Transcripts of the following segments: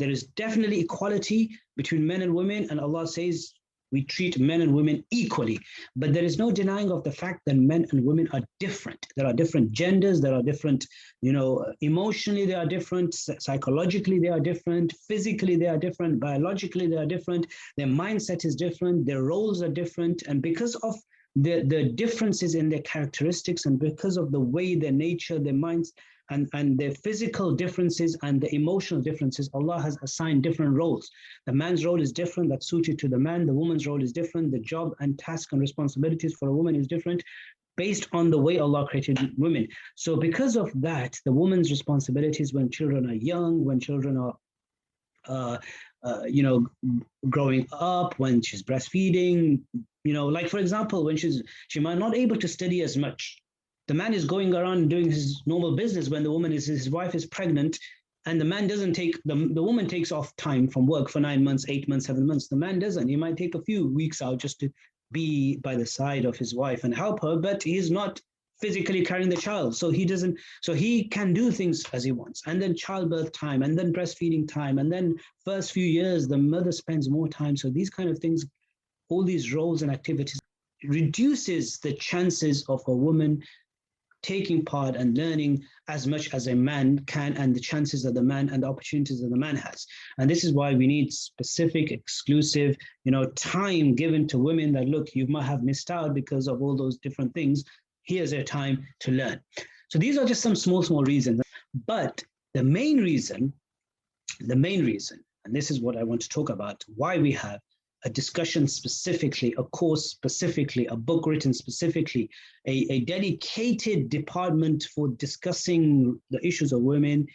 There is definitely equality between men and women, and Allah says we treat men and women equally. But there is no denying of the fact that men and women are different. There are different genders, there are different, emotionally they are different, psychologically they are different, physically they are different, biologically they are different, their mindset is different, their roles are different. And because of the differences in their characteristics, and because of the way their nature, their minds, and their physical differences and the emotional differences, Allah has assigned different roles. The man's role is different, that's suited to the man. The woman's role is different. The job and task and responsibilities for a woman is different based on the way Allah created women. So because of that, the woman's responsibilities when children are young, when children are growing up, when she's breastfeeding, like for example, when she might not able to study as much. The man is going around doing his normal business when his wife is pregnant, and the man doesn't take, the woman takes off time from work for 9 months, 8 months, 7 months. The man doesn't. He might take a few weeks out just to be by the side of his wife and help her, but he is not physically carrying the child. So he can do things as he wants. And then childbirth time, and then breastfeeding time, and then first few years, the mother spends more time. So these kind of things, all these roles and activities reduces the chances of a woman taking part and learning as much as a man can, and the chances that the man and the opportunities that the man has. And this is why we need specific, exclusive, time given to women that, look, you might have missed out because of all those different things. Here's your time to learn. So these are just some small reasons. But the main reason, and this is what I want to talk about, why we have a discussion specifically, a course specifically, a book written specifically, a dedicated department for discussing the issues of women,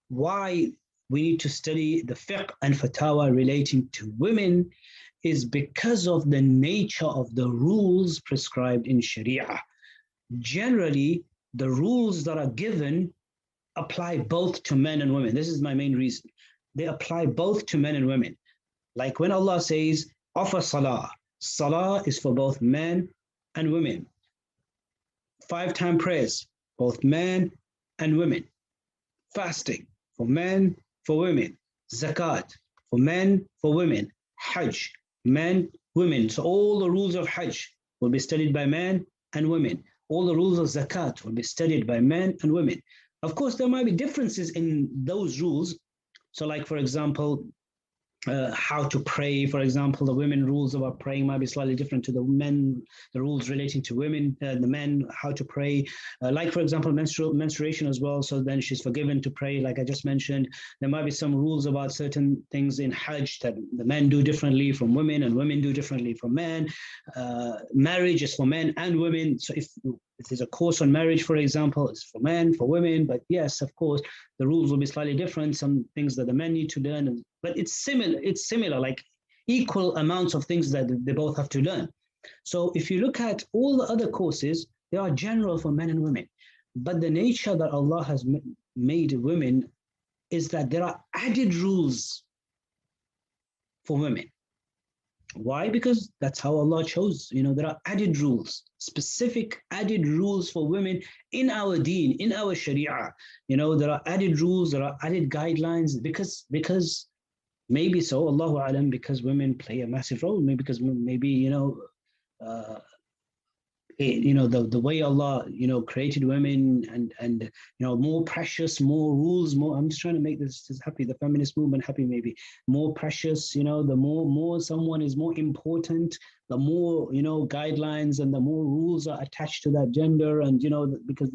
why we need to study the fiqh and fatawa relating to women, is because of the nature of the rules prescribed in Sharia. Generally, the rules that are given apply both to men and women. This is my main reason. They apply both to men and women. Like when Allah says, offer salah. Salah is for both men and women. 5-time prayers, both men and women. Fasting, for men, for women. Zakat, for men, for women. Hajj, men, women. So all the rules of Hajj will be studied by men and women. All the rules of Zakat will be studied by men and women. Of course, there might be differences in those rules. So like, for example, how to pray, for example, the women rules about praying might be slightly different to the men, the rules relating to women, the men, how to pray, like for example, menstruation as well. So then she's forgiven to pray, like I just mentioned. There might be some rules about certain things in Hajj that the men do differently from women, and women do differently from men. Marriage is for men and women. So if there's a course on marriage, for example, it's for men, for women, but yes, of course, the rules will be slightly different. Some things that the men need to learn, but it's similar, like equal amounts of things that they both have to learn. So if you look at all the other courses, they are general for men and women. But the nature that Allah has made women is that there are added rules for women. Why? Because that's how Allah chose. There are added rules, specific added rules for women in our deen, in our Sharia. There are added rules, there are added guidelines, because maybe so, Allahu Alam, because women play a massive role. Maybe because the way Allah created women, and more precious, more rules, more. I'm just trying to make this happy, the feminist movement happy, maybe more precious. The more someone is more important, the more guidelines and the more rules are attached to that gender, and because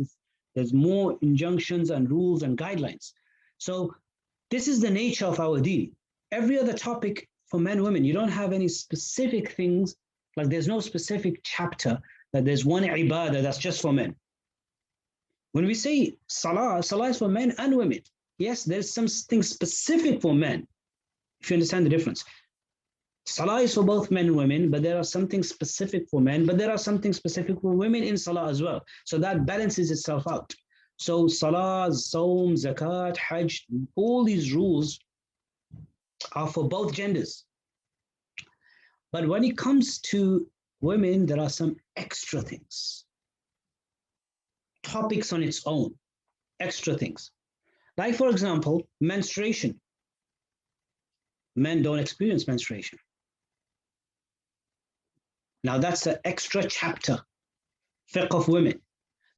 there's more injunctions and rules and guidelines. So this is the nature of our deen. Every other topic for men and women, you don't have any specific things, like there's no specific chapter that there's one ibadah that's just for men. When we say salah is for men and women. Yes, there's something specific for men, if you understand the difference. Salah is for both men and women, but there are something specific for men, but there are something specific for women in salah as well. So that balances itself out. So salah, saum, zakat, hajj, all these rules are for both genders. But when it comes to women, there are some extra things, topics on its own, extra things. Like for example, menstruation. men don't experience menstruation. Now that's an extra chapter, fiqh of women.